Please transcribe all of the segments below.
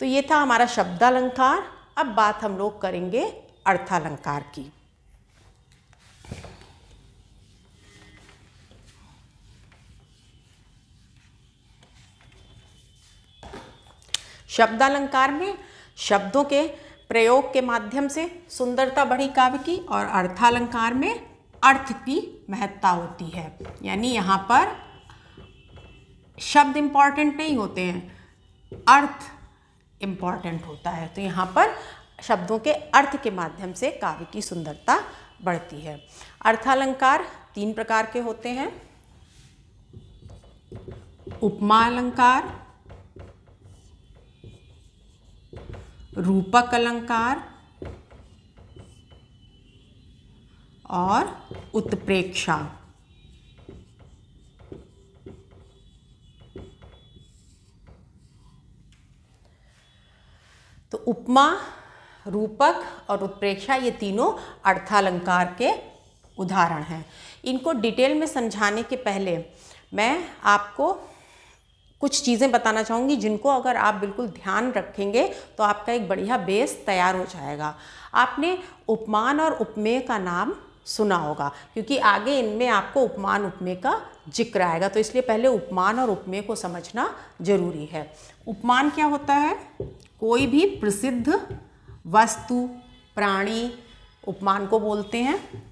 तो ये था हमारा शब्दालंकार। अब बात हम लोग करेंगे अर्थालंकार की। शब्दालंकार में शब्दों के प्रयोग के माध्यम से सुंदरता बढ़ी काव्य की, और अर्थालंकार में अर्थ की महत्ता होती है। यानी यहाँ पर शब्द इम्पॉर्टेंट नहीं होते हैं, अर्थ इम्पॉर्टेंट होता है। तो यहाँ पर शब्दों के अर्थ के माध्यम से काव्य की सुंदरता बढ़ती है। अर्थालंकार 3 प्रकार के होते हैं: उपमा अलंकार, रूपक अलंकार और उत्प्रेक्षा। तो उपमा, रूपक और उत्प्रेक्षा ये तीनों अर्थालंकार के उदाहरण हैं। इनको डिटेल में समझाने के पहले मैं आपको कुछ चीज़ें बताना चाहूँगी जिनको अगर आप बिल्कुल ध्यान रखेंगे तो आपका एक बढ़िया बेस तैयार हो जाएगा। आपने उपमान और उपमेय का नाम सुना होगा, क्योंकि आगे इनमें आपको उपमान उपमेय का जिक्र आएगा, तो इसलिए पहले उपमान और उपमेय को समझना जरूरी है। उपमान क्या होता है? कोई भी प्रसिद्ध वस्तु, प्राणी उपमान को बोलते हैं।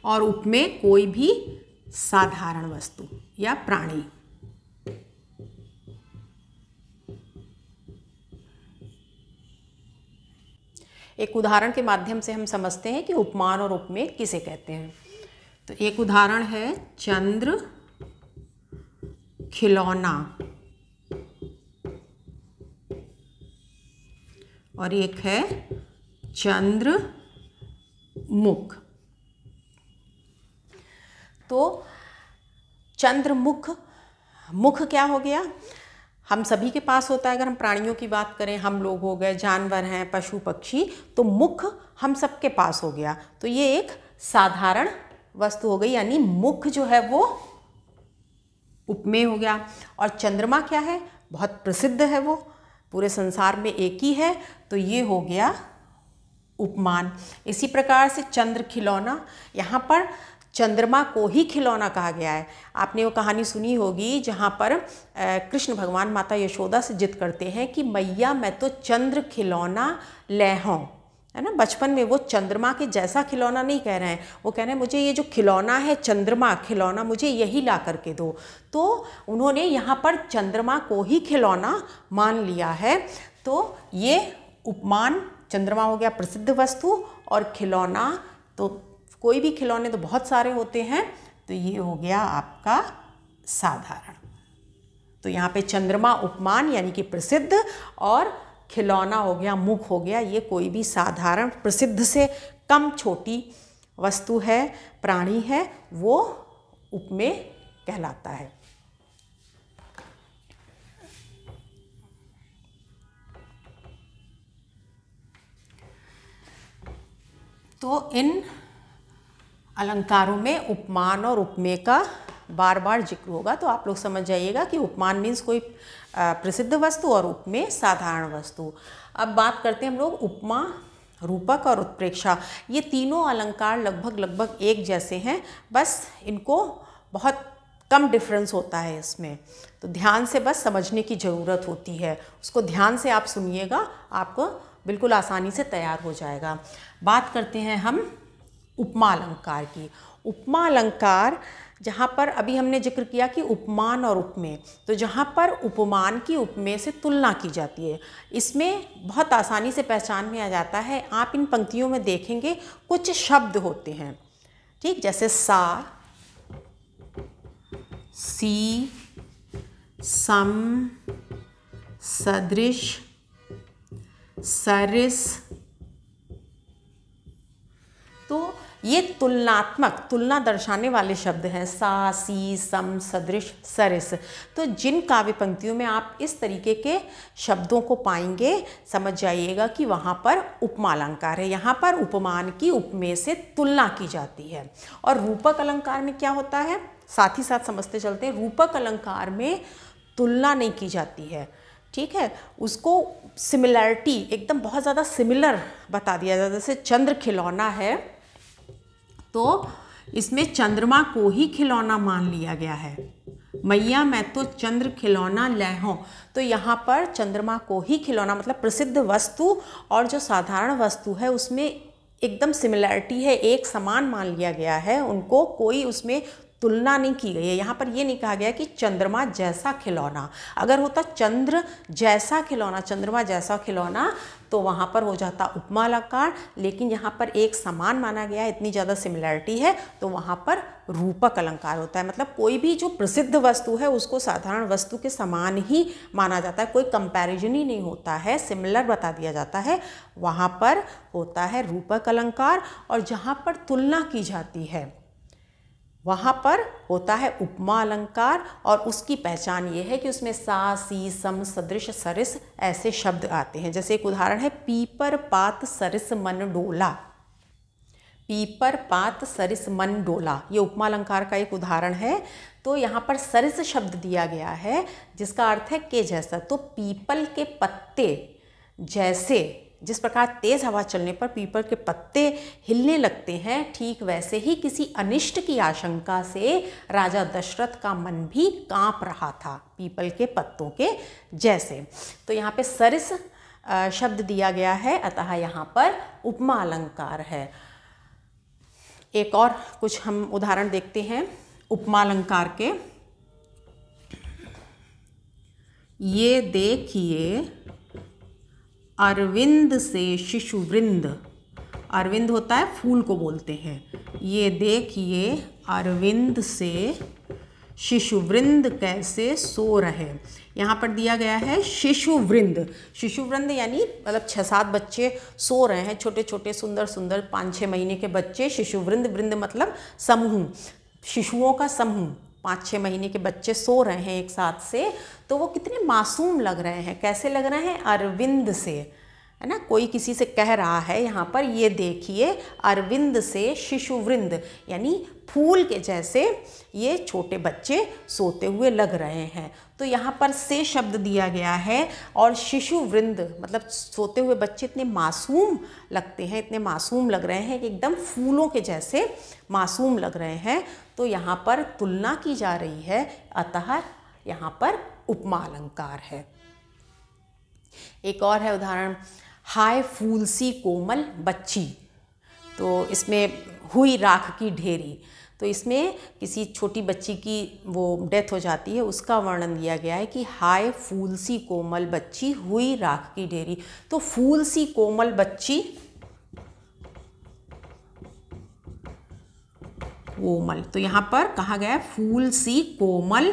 और उपमेय कोई भी साधारण वस्तु या प्राणी। एक उदाहरण के माध्यम से हम समझते हैं कि उपमान और उपमेय किसे कहते हैं। तो एक उदाहरण है चंद्र खिलौना, और एक है चंद्र मुख। तो चंद्रमुख, मुख क्या हो गया? हम सभी के पास होता है। अगर हम प्राणियों की बात करें, हम लोग हो गए, जानवर हैं, पशु पक्षी, तो मुख हम सबके पास हो गया। तो ये एक साधारण वस्तु हो गई, यानी मुख जो है वो उपमेय हो गया। और चंद्रमा क्या है? बहुत प्रसिद्ध है, वो पूरे संसार में एक ही है, तो ये हो गया उपमान। इसी प्रकार से चंद्र खिलौना, यहाँ पर चंद्रमा को ही खिलौना कहा गया है। आपने वो कहानी सुनी होगी जहाँ पर कृष्ण भगवान माता यशोदा से जिद करते हैं कि मैया मैं तो चंद्र खिलौना लेहों, है ना। बचपन में वो चंद्रमा के जैसा खिलौना नहीं कह रहे हैं, वो कह रहे हैं मुझे ये जो खिलौना है चंद्रमा खिलौना, मुझे यही ला करके दो। तो उन्होंने यहाँ पर चंद्रमा को ही खिलौना मान लिया है। तो ये उपमान, चंद्रमा हो गया प्रसिद्ध वस्तु, और खिलौना तो कोई भी खिलौने तो बहुत सारे होते हैं, तो ये हो गया आपका साधारण। तो यहाँ पे चंद्रमा उपमान यानी कि प्रसिद्ध, और खिलौना हो गया, मुख हो गया, ये कोई भी साधारण प्रसिद्ध से कम छोटी वस्तु है, प्राणी है, वो उपमेय कहलाता है। तो इन अलंकारों में उपमान और उपमेय का बार बार जिक्र होगा, तो आप लोग समझ जाइएगा कि उपमान मीन्स कोई प्रसिद्ध वस्तु और उपमेय साधारण वस्तु। अब बात करते हैं हम लोग उपमा, रूपक और उत्प्रेक्षा। ये तीनों अलंकार लगभग एक जैसे हैं, बस इनको बहुत कम डिफरेंस होता है इसमें, तो ध्यान से बस समझने की ज़रूरत होती है। उसको ध्यान से आप सुनिएगा, आपको बिल्कुल आसानी से तैयार हो जाएगा। बात करते हैं हम उपमा अलंकार की। उपमा अलंकार, जहाँ पर अभी हमने जिक्र किया कि उपमान और उपमेय, तो जहाँ पर उपमान की उपमेय से तुलना की जाती है, इसमें बहुत आसानी से पहचान में आ जाता है। आप इन पंक्तियों में देखेंगे कुछ शब्द होते हैं, ठीक, जैसे सा, सी, सम, सदृश, सरिस। तो ये तुलनात्मक, तुलना दर्शाने वाले शब्द हैं, सा, सी, सम, सदृश, सरिस। तो जिन काव्य पंक्तियों में आप इस तरीके के शब्दों को पाएंगे, समझ जाइएगा कि वहाँ पर उपमा अलंकार है। यहाँ पर उपमान की उपमेय से तुलना की जाती है। और रूपक अलंकार में क्या होता है, साथ ही साथ समझते चलते हैं। रूपक अलंकार में तुलना नहीं की जाती है, ठीक है, उसको सिमिलैरिटी, एकदम बहुत ज़्यादा सिमिलर बता दिया जाता है। जैसे चंद्र खिलौना है तो इसमें चंद्रमा को ही खिलौना मान लिया गया है। मैया मैं तो चंद्र खिलौना लहूं, तो यहाँ पर चंद्रमा को ही खिलौना मतलब प्रसिद्ध वस्तु और जो साधारण वस्तु है उसमें एकदम सिमिलैरिटी है, एक समान मान लिया गया है उनको, कोई उसमें तुलना नहीं की गई है। यहाँ पर ये नहीं कहा गया कि चंद्रमा जैसा खिलौना। अगर होता चंद्र जैसा खिलौना, चंद्रमा जैसा खिलौना, तो वहाँ पर हो जाता उपमा अलंकार। लेकिन यहाँ पर एक समान माना गया है, इतनी ज़्यादा सिमिलैरिटी है, तो वहाँ पर रूपक अलंकार होता है। मतलब कोई भी जो प्रसिद्ध वस्तु है उसको साधारण वस्तु के समान ही माना जाता है, कोई कंपैरिजन ही नहीं होता है, सिमिलर बता दिया जाता है, वहाँ पर होता है रूपक अलंकार। और जहाँ पर तुलना की जाती है वहाँ पर होता है उपमा अलंकार। और उसकी पहचान ये है कि उसमें सा, सी, सम, सदृश, सरिस ऐसे शब्द आते हैं। जैसे एक उदाहरण है, पीपर पात सरिस मन डोला। पीपर पात सरिस मन डोला, ये उपमा अलंकार का एक उदाहरण है। तो यहाँ पर सरिस शब्द दिया गया है जिसका अर्थ है के जैसा। तो पीपल के पत्ते जैसे, जिस प्रकार तेज हवा चलने पर पीपल के पत्ते हिलने लगते हैं, ठीक वैसे ही किसी अनिष्ट की आशंका से राजा दशरथ का मन भी कांप रहा था, पीपल के पत्तों के जैसे। तो यहाँ पे सरिस शब्द दिया गया है, अतः यहाँ पर उपमा अलंकार है। एक और कुछ हम उदाहरण देखते हैं उपमा अलंकार के। ये देखिए अरविंद से शिशुवृंद, अरविंद होता है फूल को बोलते हैं। ये देखिए अरविंद से शिशुवृंद कैसे सो रहे। यहाँ पर दिया गया है शिशुवृंद। शिशुवृंद यानी मतलब 6-7 बच्चे सो रहे हैं, छोटे छोटे सुंदर सुंदर 5-6 महीने के बच्चे। शिशुवृंद, वृंद मतलब समूह, शिशुओं का समूह। 5-6 महीने के बच्चे सो रहे हैं एक साथ से, तो वो कितने मासूम लग रहे हैं। कैसे लग रहे हैं? अरविंद से, है ना। कोई किसी से कह रहा है यहाँ पर, ये देखिए अरविंद से शिशुवृंद, यानी फूल के जैसे ये छोटे बच्चे सोते हुए लग रहे हैं। तो यहाँ पर से शब्द दिया गया है और शिशुवृंद मतलब सोते हुए बच्चे इतने मासूम लगते हैं, इतने मासूम लग रहे हैं कि एकदम फूलों के जैसे मासूम लग रहे हैं। तो यहाँ पर तुलना की जा रही है, अतः यहाँ पर उपमा अलंकार है। एक और है उदाहरण, हाय फूल सी कोमल बच्ची। तो इसमें हुई राख की ढेरी, तो इसमें किसी छोटी बच्ची की वो डेथ हो जाती है, उसका वर्णन दिया गया है कि हाय फूल सी कोमल बच्ची हुई राख की ढेरी। तो फूल सी कोमल बच्ची, कोमल, तो यहाँ पर कहा गया है फूल सी कोमल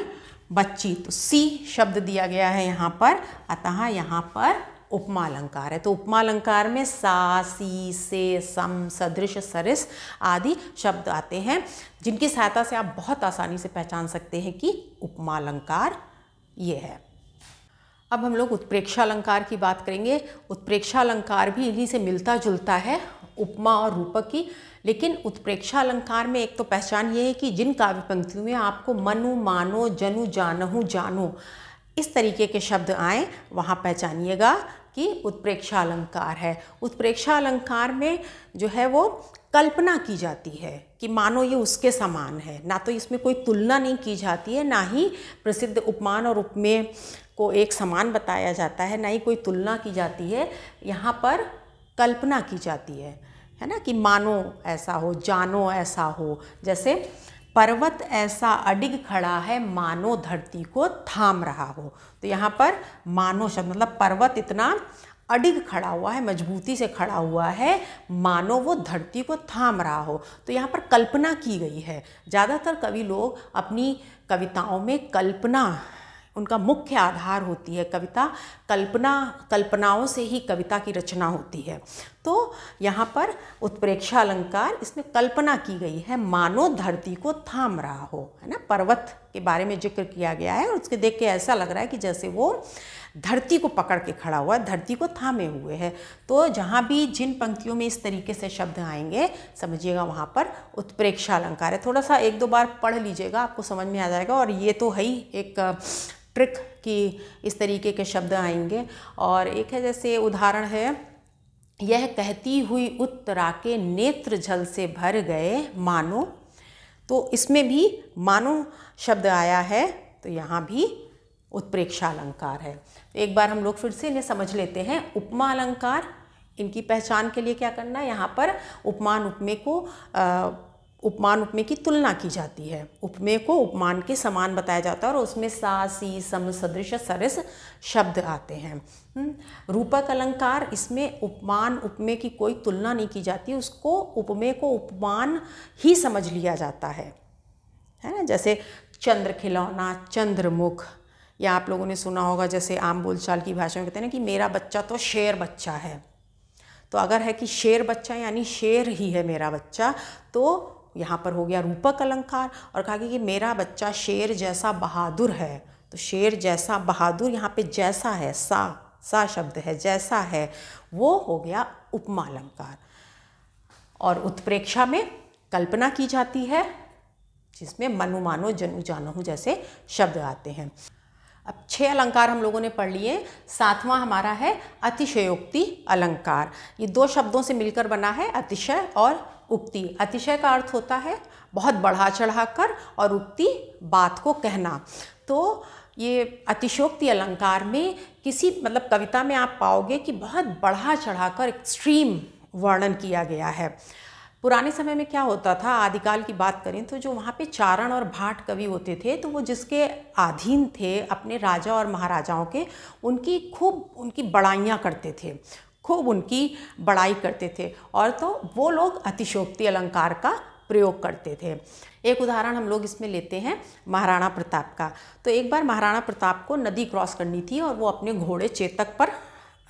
बच्ची, तो सी शब्द दिया गया है यहाँ पर, अतः यहाँ पर उपमा अलंकार है। तो उपमा अलंकार में सा, सी, से, सम, सदृश, सरिस आदि शब्द आते हैं, जिनकी सहायता से आप बहुत आसानी से पहचान सकते हैं कि उपमा अलंकार ये है। अब हम लोग उत्प्रेक्षा अलंकार की बात करेंगे। उत्प्रेक्षा अलंकार भी इन्हीं से मिलता जुलता है, उपमा और रूपक की। लेकिन उत्प्रेक्षा अलंकार में एक तो पहचान ये है कि जिन काव्य पंक्तियों में आपको मनु, मानो, जनु, जानहु, जानो इस तरीके के शब्द आए, वहाँ पहचानिएगा कि उत्प्रेक्षा अलंकार है। उत्प्रेक्षा अलंकार में जो है वो कल्पना की जाती है कि मानो ये उसके समान है, ना तो इसमें कोई तुलना नहीं की जाती है, ना ही प्रसिद्ध उपमान और उपमेय को एक समान बताया जाता है, ना ही कोई तुलना की जाती है। यहाँ पर कल्पना की जाती है ना, कि मानो ऐसा हो, जानो ऐसा हो। जैसे पर्वत ऐसा अडिग खड़ा है मानो धरती को थाम रहा हो। तो यहाँ पर मानो शब्द मतलब पर्वत इतना अडिग खड़ा हुआ है, मजबूती से खड़ा हुआ है, मानो वो धरती को थाम रहा हो। तो यहाँ पर कल्पना की गई है। ज़्यादातर कवि लोग अपनी कविताओं में कल्पना उनका मुख्य आधार होती है। कविता कल्पनाओं से ही कविता की रचना होती है। तो यहाँ पर उत्प्रेक्षा अलंकार, इसमें कल्पना की गई है मानो धरती को थाम रहा हो, है ना। पर्वत के बारे में जिक्र किया गया है और उसके देख के ऐसा लग रहा है कि जैसे वो धरती को पकड़ के खड़ा हुआ है, धरती को थामे हुए है। तो जहाँ भी जिन पंक्तियों में इस तरीके से शब्द आएंगे समझिएगा वहाँ पर उत्प्रेक्षा अलंकार है। थोड़ा सा 1-2 बार पढ़ लीजिएगा, आपको समझ में आ जाएगा। और ये तो है ही एक ट्रिक कि इस तरीके के शब्द आएंगे। और एक है, जैसे उदाहरण है, यह कहती हुई उत्तरा के नेत्र जल से भर गए मानो, तो इसमें भी मानो शब्द आया है, तो यहाँ भी उत्प्रेक्षा अलंकार है। तो एक बार हम लोग फिर से इन्हें समझ लेते हैं। उपमा अलंकार, इनकी पहचान के लिए क्या करना है, यहाँ पर उपमान उपमेय को उपमान उपमेय की तुलना की जाती है। उपमेय को उपमान के समान बताया जाता है और उसमें सा, सी, सम, सदृश, सरस शब्द आते हैं। रूपक अलंकार, इसमें उपमान उपमेय की कोई तुलना नहीं की जाती, उसको उपमेय को उपमान ही समझ लिया जाता है ना। जैसे चंद्र खिलौना, चंद्रमुख, या आप लोगों ने सुना होगा जैसे आम बोलचाल की भाषा में कहते हैं ना कि मेरा बच्चा तो शेर बच्चा है। तो अगर है कि शेर बच्चा यानी शेर ही है मेरा बच्चा, तो यहाँ पर हो गया रूपक अलंकार। और कहा कि मेरा बच्चा शेर जैसा बहादुर है, तो शेर जैसा बहादुर, यहाँ पे जैसा है, सा शब्द है, जैसा है, वो हो गया उपमा अलंकार। और उत्प्रेक्षा में कल्पना की जाती है, जिसमें मनु मानो जनु जानहु जैसे शब्द आते हैं। अब 6 अलंकार हम लोगों ने पढ़ लिए। 7वां हमारा है अतिशयोक्ति अलंकार। ये 2 शब्दों से मिलकर बना है, अतिशय और उक्ति। अतिशय का अर्थ होता है बहुत बढ़ा चढ़ाकर, और उक्ति बात को कहना। तो ये अतिशयोक्ति अलंकार में किसी मतलब कविता में आप पाओगे कि बहुत बढ़ा चढ़ाकर एक्सट्रीम वर्णन किया गया है। पुराने समय में क्या होता था, आदिकाल की बात करें तो जो वहाँ पे चारण और भाट कवि होते थे, तो वो जिसके अधीन थे अपने राजा और महाराजाओं के, उनकी खूब उनकी बड़ाइयाँ करते थे, खूब उनकी बड़ाई करते थे, और तो वो लोग अतिशयोक्ति अलंकार का प्रयोग करते थे। एक उदाहरण हम लोग इसमें लेते हैं महाराणा प्रताप का। तो एक बार महाराणा प्रताप को नदी क्रॉस करनी थी और वो अपने घोड़े चेतक पर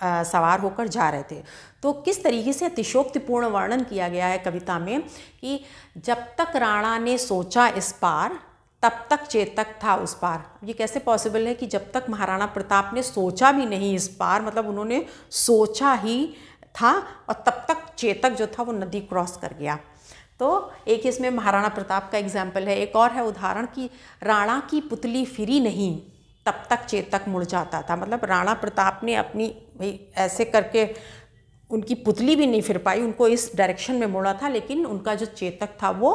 सवार होकर जा रहे थे। तो किस तरीके से अतिशयोक्तिपूर्ण वर्णन किया गया है कविता में कि जब तक राणा ने सोचा इस पार, तब तक चेतक था उस पार। ये कैसे पॉसिबल है कि जब तक महाराणा प्रताप ने सोचा भी नहीं इस पार, मतलब उन्होंने सोचा ही था और तब तक चेतक जो था वो नदी क्रॉस कर गया। तो एक इसमें महाराणा प्रताप का एग्जाम्पल है। एक और है उदाहरण कि राणा की पुतली फिरी नहीं, तब तक चेतक मुड़ जाता था। मतलब राणा प्रताप ने अपनी भाई ऐसे करके उनकी पुतली भी नहीं फिर पाई, उनको इस डायरेक्शन में मुड़ा था, लेकिन उनका जो चेतक था वो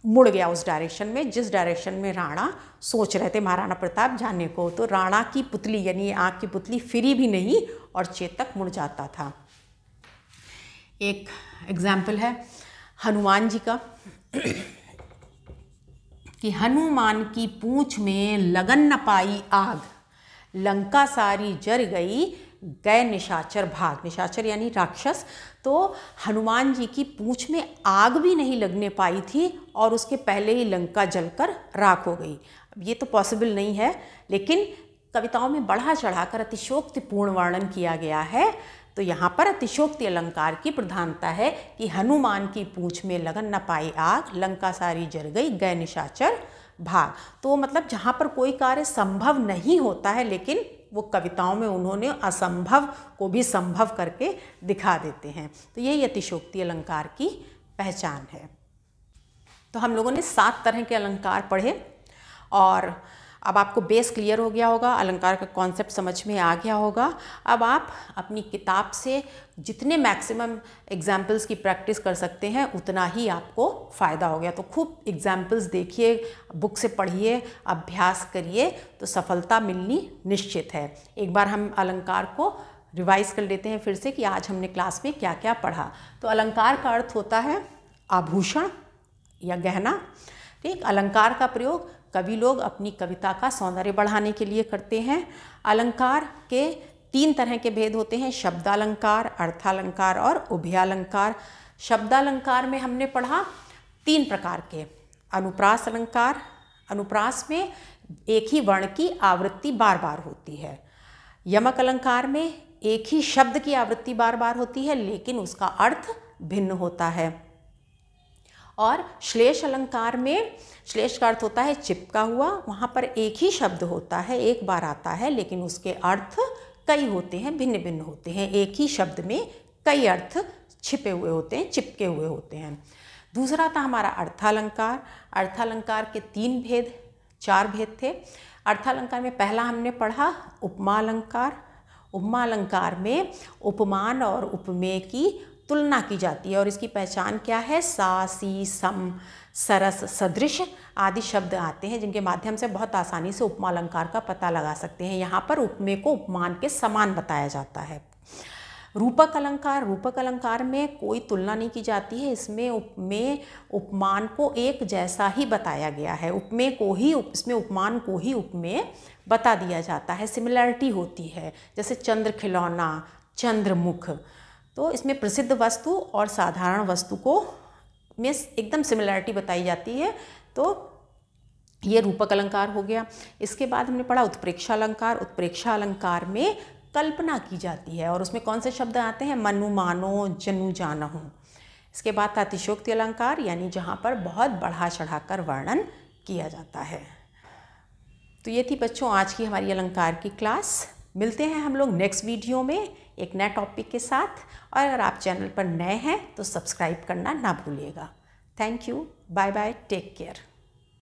मुड़ गया उस डायरेक्शन में जिस डायरेक्शन में राणा सोच रहे थे महाराणा प्रताप जाने को। तो राणा की पुतली यानी आँख की पुतली फिरी भी नहीं और चेतक मुड़ जाता था। एक एग्जाम्पल है हनुमान जी का कि हनुमान की पूंछ में लगन न पाई आग, लंका सारी जर गई, गए निशाचर भाग। निशाचर यानी राक्षस। तो हनुमान जी की पूंछ में आग भी नहीं लगने पाई थी और उसके पहले ही लंका जलकर राख हो गई। अब ये तो पॉसिबल नहीं है, लेकिन कविताओं में बढ़ा चढ़ाकर अतिशयोक्तिपूर्ण वर्णन किया गया है। तो यहाँ पर अतिशयोक्ति अलंकार की प्रधानता है कि हनुमान की पूंछ में लगन न पाई आग, लंका सारी जल गई, गए निशाचर भाग। तो मतलब जहाँ पर कोई कार्य संभव नहीं होता है, लेकिन वो कविताओं में उन्होंने असंभव को भी संभव करके दिखा देते हैं। तो यही अतिशयोक्ति अलंकार की पहचान है। तो हम लोगों ने 7 तरह के अलंकार पढ़े और अब आपको बेस क्लियर हो गया होगा, अलंकार का कॉन्सेप्ट समझ में आ गया होगा। अब आप अपनी किताब से जितने मैक्सिमम एग्जाम्पल्स की प्रैक्टिस कर सकते हैं उतना ही आपको फ़ायदा हो गया। तो खूब एग्जाम्पल्स देखिए, बुक से पढ़िए, अभ्यास करिए, तो सफलता मिलनी निश्चित है। एक बार हम अलंकार को रिवाइज कर लेते हैं फिर से कि आज हमने क्लास में क्या क्या पढ़ा। तो अलंकार का अर्थ होता है आभूषण या गहना। ठीक, अलंकार का प्रयोग कवि लोग अपनी कविता का सौंदर्य बढ़ाने के लिए करते हैं। अलंकार के 3 तरह के भेद होते हैं, शब्दालंकार, अर्थालंकार और उभयालंकार। शब्दालंकार में हमने पढ़ा 3 प्रकार के। अनुप्रास अलंकार, अनुप्रास में एक ही वर्ण की आवृत्ति बार बार होती है। यमक अलंकार में एक ही शब्द की आवृत्ति बार बार होती है लेकिन उसका अर्थ भिन्न होता है। और श्लेष अलंकार में श्लेष का अर्थ होता है चिपका हुआ, वहाँ पर एक ही शब्द होता है, एक बार आता है लेकिन उसके अर्थ कई होते हैं, भिन्न भिन्न होते हैं। एक ही शब्द में कई अर्थ छिपे हुए होते हैं, चिपके हुए होते हैं। दूसरा था हमारा अर्थालंकार। अर्थालंकार के 4 भेद थे। अर्थालंकार में पहला हमने पढ़ा उपमा अलंकार। उपमा अलंकार में उपमान और उपमेय की तुलना की जाती है और इसकी पहचान क्या है? सा, सी, सम, सरस, सदृश आदि शब्द आते हैं जिनके माध्यम से बहुत आसानी से उपमा अलंकार का पता लगा सकते हैं। यहाँ पर उपमेय को उपमान के समान बताया जाता है। रूपक अलंकार। रूपक अलंकार में कोई तुलना नहीं की जाती है, इसमें उपमेय उपमान को एक जैसा ही बताया गया है। उपमेय को ही इसमें उपमान को ही उपमेय बता दिया जाता है, सिमिलरिटी होती है। जैसे चंद्र खिलौना, चंद्रमुख, तो इसमें प्रसिद्ध वस्तु और साधारण वस्तु को में एकदम सिमिलरिटी बताई जाती है। तो ये रूपक अलंकार हो गया। इसके बाद हमने पढ़ा उत्प्रेक्षा अलंकार। उत्प्रेक्षा अलंकार में कल्पना की जाती है और उसमें कौन से शब्द आते हैं? मनु, मानो, जनु, जानहु। इसके बाद था अतिशयोक्ति अलंकार, यानी जहाँ पर बहुत बढ़ा चढ़ाकर वर्णन किया जाता है। तो ये थी बच्चों आज की हमारी अलंकार की क्लास। मिलते हैं हम लोग नेक्स्ट वीडियो में एक नए टॉपिक के साथ। और अगर आप चैनल पर नए हैं तो सब्सक्राइब करना ना भूलिएगा। Thank you, bye bye, take care.